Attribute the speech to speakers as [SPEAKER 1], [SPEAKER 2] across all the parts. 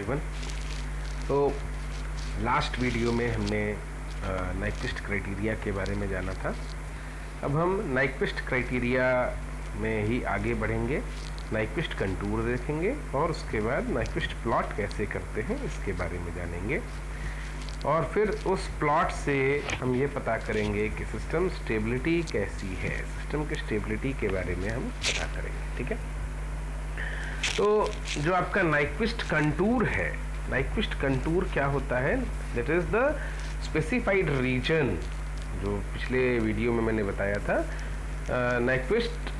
[SPEAKER 1] Everyone. तो last video में हमने नाइक्विस्ट क्राइटेरिया के बारे में जाना था। अब हम नाइक्विस्ट क्राइटेरिया में ही आगे बढ़ेंगे, नाइक्विस्ट कंटूर देखेंगे और उसके बाद नाइक्विस्ट प्लॉट कैसे करते हैं इसके बारे में जानेंगे। और फिर उस प्लॉट से हम ये पता करेंगे कि सिस्टम स्टेबिलिटी कैसी है, सिस्टम की स्टेबिलिटी के बारे में हम पता करेंगे। ठीक है, तो जो आपका नाइक्विस्ट कंटूर है, नाइक्विस्ट कंटूर क्या होता है? That is the specified region. जो पिछले वीडियो में मैंने बताया था नाइक्विस्ट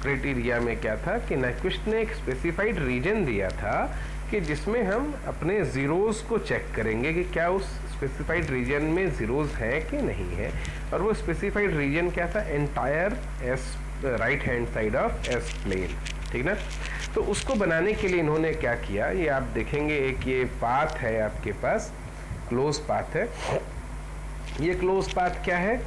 [SPEAKER 1] क्राइटेरिया में क्या था कि नाइक्विस्ट ने एक स्पेसिफाइड रीजन दिया था कि जिसमें हम अपने ज़ीरोज़ को चेक करेंगे कि क्या उस स्पेसिफाइड रीजन में ज़ीरोज़ हैं कि नहीं है। और वो स्पेसिफाइड रीजन क्या था? Entire s right hand side of s plane. ठीक ना? तो उसको बनाने के लिए इन्होंने क्या किया, ये आप देखेंगे, एक ये पाथ है आपके पास, क्लोज पाथ है। ये क्लोज पाथ क्या है?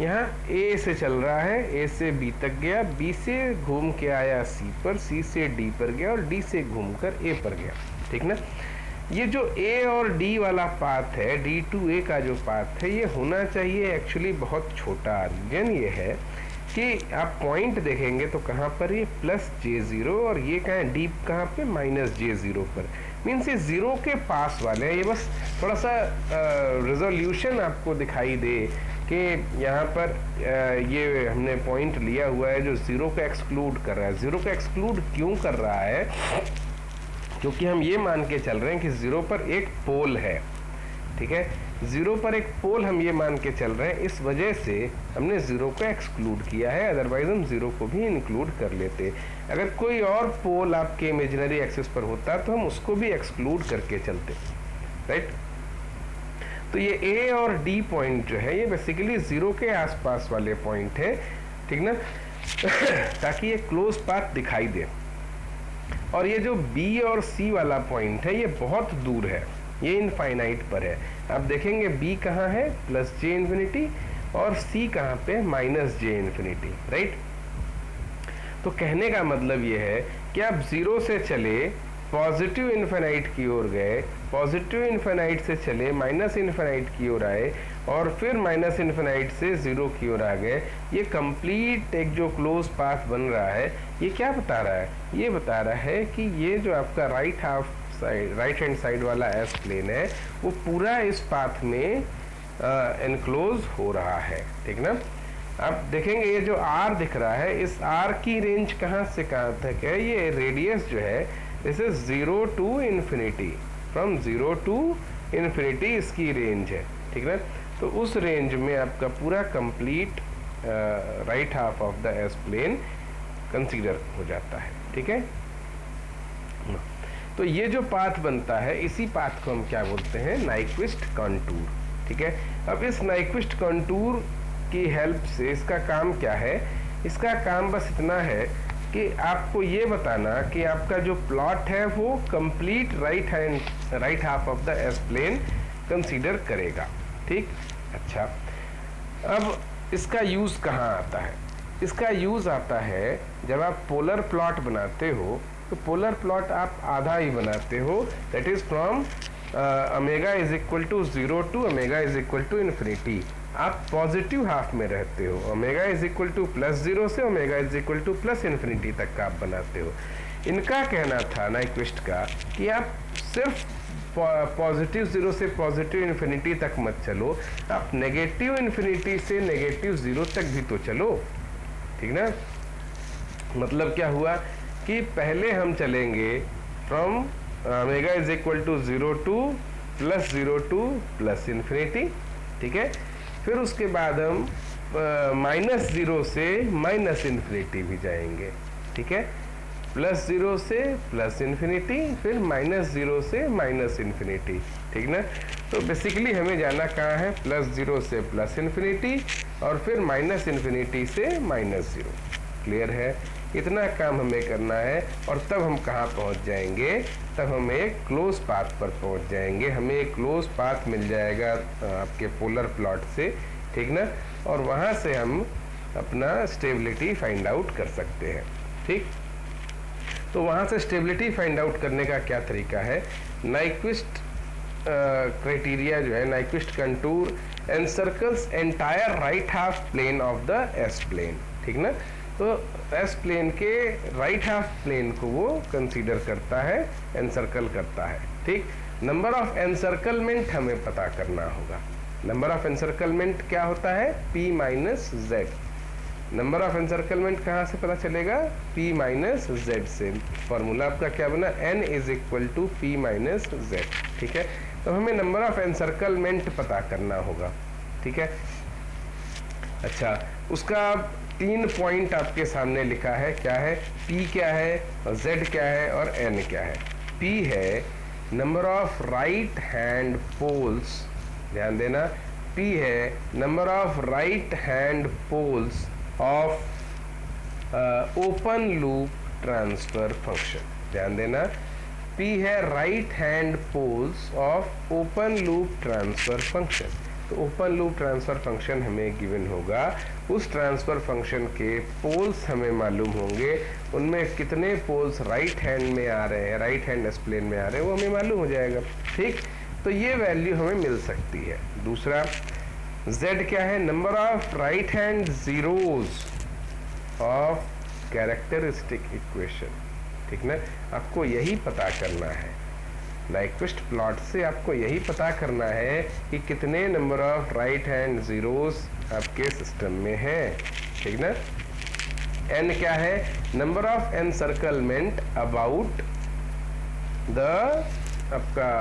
[SPEAKER 1] यहाँ ए से चल रहा है, ए से बी तक गया, बी से घूम के आया सी पर, सी से डी पर गया और डी से घूमकर ए पर गया। ठीक ना? ये जो ए और डी वाला पाथ है, डी टू ए का जो पाथ है, ये होना चाहिए एक्चुअली बहुत छोटा। रीजन ये है कि आप पॉइंट देखेंगे तो कहाँ पर ये प्लस J0 और ये कहाँ है, डीप कहाँ पे, माइनस J0 पर। मीन्स ये ज़ीरो के पास वाले हैं। ये बस थोड़ा सा रिजोल्यूशन आपको दिखाई दे कि यहाँ पर ये हमने पॉइंट लिया हुआ है जो ज़ीरो को एक्सक्लूड कर रहा है। ज़ीरो को एक्सक्लूड क्यों कर रहा है? क्योंकि हम ये मान के चल रहे हैं कि ज़ीरो पर एक पोल है। ठीक है, ज़ीरो पर एक पोल हम ये मान के चल रहे हैं, इस वजह से हमने ज़ीरो को एक्सक्लूड किया है। अदरवाइज हम ज़ीरो को भी इंक्लूड कर लेते। अगर कोई और पोल आपके इमेजिनरी एक्सिस पर होता तो हम उसको भी एक्सक्लूड करके चलते, राइट? तो ये ए और डी पॉइंट जो है ये बेसिकली ज़ीरो के आसपास वाले पॉइंट है। ठीक ना? ताकि ये क्लोज पाथ दिखाई दे। और ये जो बी और सी वाला पॉइंट है ये बहुत दूर है, ये इनफाइनाइट पर है। आप देखेंगे बी कहाँ है, प्लस जे इन्फिनिटी, और सी कहाँ पे, माइनस जे इन्फिनिटी, राइट? तो कहने का मतलब ये है कि आप ज़ीरो से चले, पॉजिटिव इन्फिनाइट की ओर गए, पॉजिटिव इन्फिनाइट से चले, माइनस इन्फिनाइट की ओर आए, और फिर माइनस इन्फिनाइट से ज़ीरो की ओर आ गए। ये कंप्लीट एक जो क्लोज पाथ बन रहा है, ये क्या बता रहा है? ये बता रहा है कि ये जो आपका राइट हैंड साइड वाला एस प्लेन है वो पूरा इस पाथ में एनक्लोज हो रहा है। ठीक ना? आप देखेंगे ये जो आर दिख रहा है, इस आर की रेंज कहाँ से कहाँ तक है? ये रेडियस जो है this is 0 to infinity, from 0 to infinity इसकी रेंज है। ठीक ना? तो उस रेंज में आपका पूरा complete right half of the S plane consider हो जाता है। ठीक है, तो ये जो पाथ बनता है, इसी पाथ को हम क्या बोलते हैं? Nyquist contour. ठीक है, अब इस नाइक्विस्ट कंटूर की हेल्प से इसका काम क्या है? इसका काम बस इतना है कि आपको ये बताना कि आपका जो प्लॉट है वो complete right half of the S plane consider करेगा। ठीक, अच्छा, अब इसका यूज़ कहाँ आता है? इसका यूज़ आता है जब आप पोलर प्लॉट बनाते हो। तो पोलर प्लॉट आप आधा ही बनाते हो, that is from omega is equal to 0 to omega is equal to infinity. आप पॉजिटिव हाफ में रहते हो, omega is equal to plus 0 से omega is equal to plus infinity तक का आप बनाते हो। इनका कहना था नाइक्विस्ट का कि आप सिर्फ पॉजिटिव 0 से पॉजिटिव इन्फिनिटी तक मत चलो, आप नेगेटिव इन्फिनिटी से नेगेटिव 0 तक भी तो चलो। ठीक ना? मतलब क्या हुआ कि पहले हम चलेंगे from omega is equal to 0 to plus 0 to plus infinity. ठीक है, फिर उसके बाद हम माइनस 0 से माइनस इन्फिनिटी भी जाएंगे। ठीक है, प्लस 0 से प्लस इन्फिनिटी, फिर माइनस 0 से माइनस इन्फिनिटी। ठीक ना? तो बेसिकली हमें जाना कहाँ है? प्लस 0 से प्लस इन्फिनिटी और फिर माइनस इन्फिनिटी से माइनस 0। क्लियर है? इतना काम हमें करना है और तब हम कहाँ पहुँच जाएंगे? तब हम एक क्लोज पाथ पर पहुँच जाएंगे। हमें एक क्लोज पाथ मिल जाएगा आपके पोलर प्लॉट से। ठीक ना? और वहाँ से हम अपना स्टेबिलिटी फाइंड आउट कर सकते हैं। ठीक, तो वहाँ से स्टेबिलिटी फाइंड आउट करने का क्या तरीका है नाइक्विस्ट क्राइटेरिया जो है, Nyquist contour encircles entire right half plane of the S plane, ठीक ना। तो एस प्लेन के राइट हाफ प्लेन को वो कंसीडर करता है, एनसर्कल करता है, ठीक। नंबर ऑफ एनसर्कलमेंट हमें पता करना होगा। नंबर ऑफ एनसर्कलमेंट क्या होता है, p minus z. Number of encirclement कहाँ से पता चलेगा, p माइनस जेड से। फॉर्मूला आपका क्या बना, n is equal to p minus z, ठीक है। तो हमें नंबर ऑफ एनसर्कलमेंट पता करना होगा, ठीक है। अच्छा, उसका 3 पॉइंट आपके सामने लिखा है, क्या है, p क्या है और z क्या है और n क्या है। p है number of right hand poles, ध्यान देना, p है number of right hand poles of open loop transfer function, ध्यान देना, p है right hand poles of open loop transfer function. तो ओपन लूप ट्रांसफर फंक्शन हमें गिवन होगा, उस ट्रांसफर फंक्शन के पोल्स हमें मालूम होंगे, उनमें कितने पोल्स राइट हैंड में आ रहे हैं, राइट हैंड एस प्लेन में आ रहे हैं, वो हमें मालूम हो जाएगा, ठीक। तो ये वैल्यू हमें मिल सकती है। दूसरा z क्या है, number of right hand zeros of characteristic equation, ठीक ना। आपको यही पता करना है, नाइक्विस्ट प्लॉट से आपको यही पता करना है कि कितने number of right hand zeros आपके सिस्टम में है, ठीक ना। n क्या है, number of encirclement about the आपका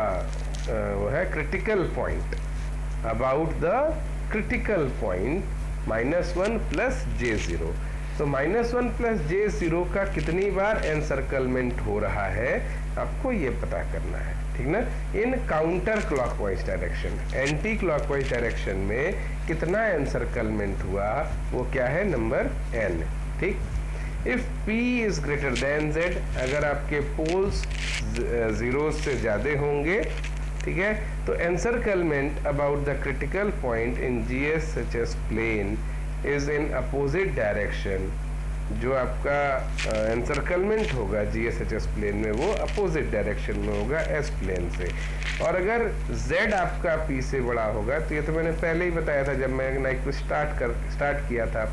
[SPEAKER 1] वो है critical point, about the critical point -1 plus j0। तो -1 प्लस j0 का कितनी बार एनसर्कलमेंट हो रहा है आपको ये पता करना है, ठीक ना। In counter clockwise direction, anti clockwise direction में कितना एनसर्कलमेंट हुआ, वो क्या है, नंबर n, ठीक। If p is greater than z, अगर आपके पोल्स जीरो से ज्यादा होंगे, ठीक है, तो encirclement about the critical point in GSHS plane is in opposite direction. जो आपका एनसर्कलमेंट होगा GSHS प्लेन में वो अपोजिट डायरेक्शन में होगा एस प्लेन से। और अगर z आपका p से बड़ा होगा, तो ये तो मैंने पहले ही बताया था, जब मैं नाइक्विस्ट स्टार्ट किया था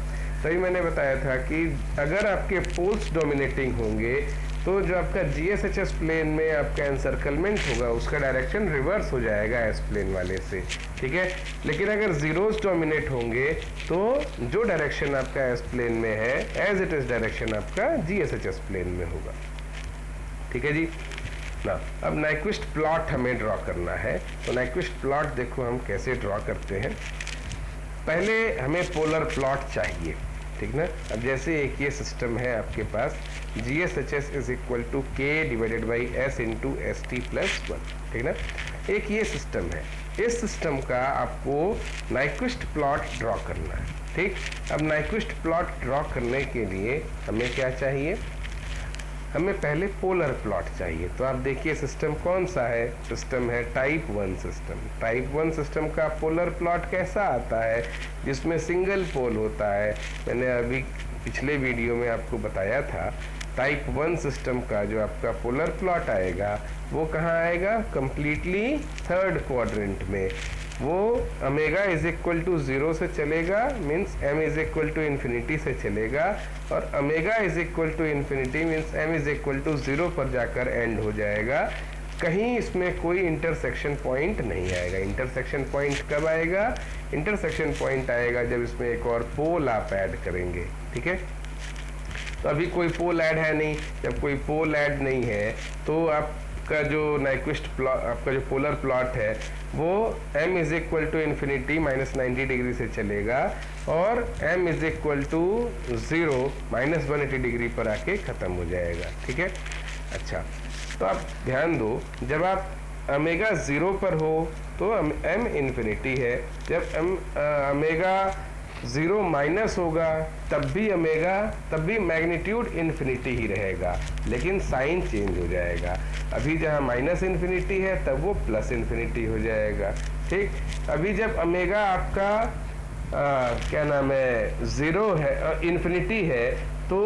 [SPEAKER 1] तभी मैंने बताया था कि अगर आपके पोल्स डोमिनेटिंग होंगे तो जो आपका GSHS प्लेन में आपका एनसर्कलमेंट होगा उसका डायरेक्शन रिवर्स हो जाएगा एस प्लेन वाले से, ठीक है। लेकिन अगर जीरोस डोमिनेट होंगे तो जो डायरेक्शन आपका एस प्लेन में है एज इट इज डायरेक्शन आपका GSHS प्लेन में होगा, ठीक है जी ना। अब नाइक्विस्ट प्लॉट हमें ड्रॉ करना है, तो नाइक्विस्ट प्लॉट देखो हम कैसे ड्रॉ करते हैं। पहले हमें पोलर प्लॉट चाहिए, ठीक ना। अब जैसे एक ये सिस्टम है आपके पास, GSHS is equal to k divided by s into ST plus 1, ठीक ना। एक ये सिस्टम है, इस सिस्टम का आपको नाइक्विस्ट प्लॉट ड्रॉ करना है, ठीक। अब नाइक्विस्ट प्लॉट ड्रॉ करने के लिए हमें क्या चाहिए, हमें पहले पोलर प्लॉट चाहिए। तो आप देखिए सिस्टम कौन सा है, सिस्टम है टाइप 1 सिस्टम। टाइप 1 सिस्टम का पोलर प्लॉट कैसा आता है, जिसमें सिंगल पोल होता है। मैंने अभी पिछले वीडियो में आपको बताया था, टाइप 1 सिस्टम का जो आपका पोलर प्लॉट आएगा वो कहाँ आएगा, कंप्लीटली थर्ड क्वाड्रेंट में। वो ओमेगा इज इक्वल टू 0 से चलेगा, means m is equal to infinity से चलेगा, और omega is equal to infinity means m is equal to 0 पर जाकर एंड हो जाएगा। कहीं इसमें कोई इंटरसेक्शन पॉइंट नहीं आएगा। इंटरसेक्शन पॉइंट कब आएगा, इंटरसेक्शन पॉइंट आएगा जब इसमें एक और पोल आप ऐड करेंगे, ठीक है। तो अभी कोई पोल ऐड है नहीं, जब कोई पोल ऐड नहीं है तो आपका जो नाइक्विस्ट प्लॉट, आपका जो पोलर प्लॉट है वो m is equal to infinity -90 degree से चलेगा और m is equal to 0 -180 degree पर आके ख़त्म हो जाएगा, ठीक है। अच्छा, तो आप ध्यान दो, जब आप ओमेगा 0 पर हो तो m इन्फिनिटी है, जब ओमेगा 0 माइनस होगा तब भी मैग्नीट्यूड इन्फिनिटी ही रहेगा, लेकिन साइन चेंज हो जाएगा। अभी जहाँ माइनस इन्फिनिटी है तब वो प्लस इन्फिनिटी हो जाएगा, ठीक। अभी जब ओमेगा आपका क्या नाम है 0 है, इन्फिनिटी है, तो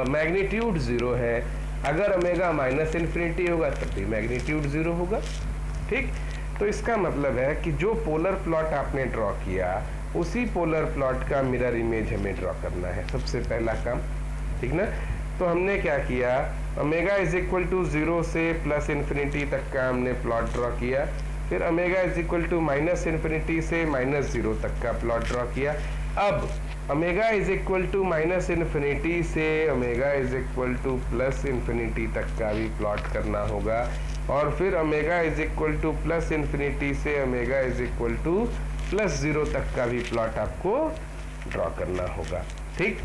[SPEAKER 1] मैग्नीट्यूड 0 है, अगर ओमेगा माइनस इन्फिनिटी होगा तब भी मैग्नीट्यूड 0 होगा। ठीक, तो इसका मतलब है कि जो पोलर प्लॉट आपने ड्रॉ किया उसी पोलर प्लॉट का मिरर इमेज हमें ड्रॉ करना है, सबसे पहला काम। ठीक ना, तो हमने क्या किया, ओमेगा इज इक्वल टू 0 से प्लस इन्फिनिटी तक का हमने प्लॉट ड्रॉ किया, फिर omega is equal to minus infinity से माइनस 0 तक का प्लॉट ड्रॉ किया। अब omega is equal to minus infinity से omega is equal to plus infinity तक का भी प्लॉट करना होगा, और फिर omega is equal to plus infinity से omega is equal to plus 0 तक का भी प्लॉट आपको ड्रॉ करना होगा। ठीक,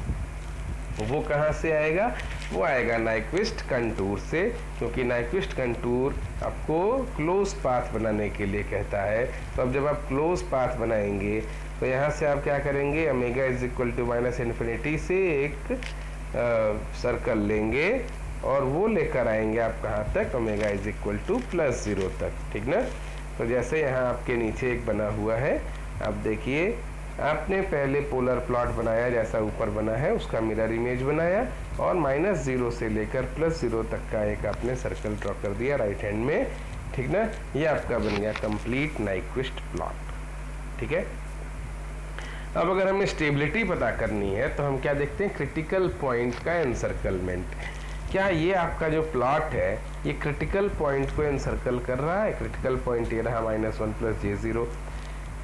[SPEAKER 1] वो कहाँ से आएगा, वो आएगा नाइक्विस्ट कंटूर से, क्योंकि नाइक्विस्ट कंटूर आपको क्लोज पाथ बनाने के लिए कहता है। तो अब जब आप क्लोज पाथ बनाएंगे तो यहाँ से आप क्या करेंगे, omega is equal to minus infinity से एक सर्कल लेंगे और वो लेकर आएंगे आप कहाँ तक, omega is equal to plus 0 तक। ठीक ना, तो जैसे यहाँ आपके नीचे एक बना हुआ है, आप देखिए आपने पहले पोलर प्लॉट बनाया जैसा ऊपर बना है, उसका मिरर इमेज बनाया और माइनस 0 से लेकर प्लस 0 तक का एक आपने सर्कल ड्रॉ कर दिया राइट हैंड में। ठीक ना, ये आपका बन गया कंप्लीट नाइक्विस्ट प्लॉट। ठीक है, अब अगर हमें स्टेबिलिटी पता करनी है तो हम क्या देखते हैं, क्रिटिकल पॉइंट का एनसर्कलमेंट। क्या ये आपका जो प्लॉट है ये क्रिटिकल पॉइंट को एनसर्कल कर रहा है? क्रिटिकल पॉइंट ये रहा -1 + j0,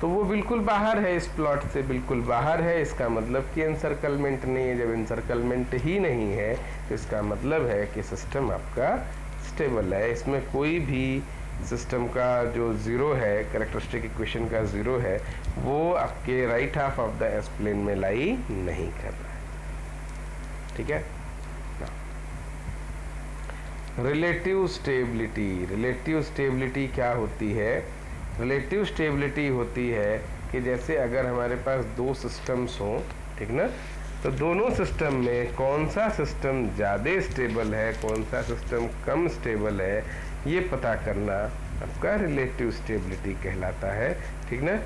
[SPEAKER 1] तो वो बिल्कुल बाहर है, इस प्लॉट से बिल्कुल बाहर है। इसका मतलब कि एनसर्कलमेंट नहीं है। जब एनसर्कलमेंट ही नहीं है तो इसका मतलब है कि सिस्टम आपका स्टेबल है, इसमें कोई भी सिस्टम का जो 0 है, कैरेक्टरिस्टिक इक्वेशन का 0 है, वो आपके right half of the S plane में लाई नहीं कर रहा है। ठीक है, रिलेटिव स्टेबिलिटी। रिलेटिव स्टेबिलिटी क्या होती है? रिलेटिव स्टेबिलिटी होती है कि जैसे अगर हमारे पास दो सिस्टम्स हों, ठीक ना, तो दोनों सिस्टम में कौन सा सिस्टम ज़्यादा स्टेबल है, कौन सा सिस्टम कम स्टेबल है, ये पता करना आपका रिलेटिव स्टेबिलिटी कहलाता है। ठीक ना,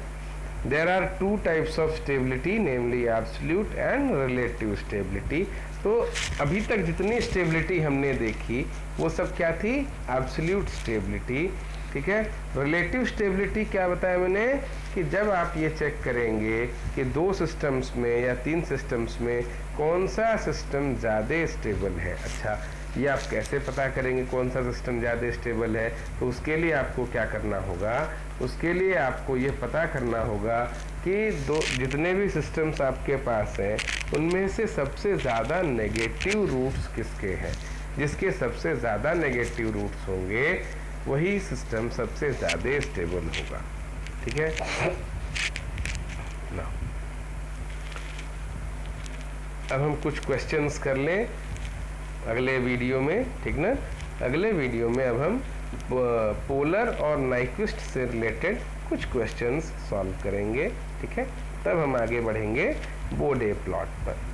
[SPEAKER 1] there are 2 types of stability, namely absolute and relative stability. तो अभी तक जितनी स्टेबिलिटी हमने देखी वो सब क्या थी? Absolute stability. ठीक है, रिलेटिव स्टेबिलिटी क्या बताया मैंने कि जब आप ये चेक करेंगे कि 2 सिस्टम्स में या 3 सिस्टम्स में कौन सा सिस्टम ज़्यादा स्टेबल है। अच्छा, ये आप कैसे पता करेंगे कौन सा सिस्टम ज़्यादा स्टेबल है? तो उसके लिए आपको क्या करना होगा, उसके लिए आपको ये पता करना होगा कि जितने भी सिस्टम्स आपके पास हैं उनमें से सबसे ज़्यादा नेगेटिव रूट्स किसके हैं। जिसके सबसे ज़्यादा नेगेटिव रूट्स होंगे वही सिस्टम सबसे ज़्यादा स्टेबल होगा। ठीक है ना, अब हम कुछ क्वेश्चंस कर लें अगले वीडियो में। ठीक ना, अगले वीडियो में अब हम पोलर और नाइक्विस्ट से रिलेटेड कुछ क्वेश्चंस सॉल्व करेंगे। ठीक है, तब हम आगे बढ़ेंगे बोडे प्लॉट पर।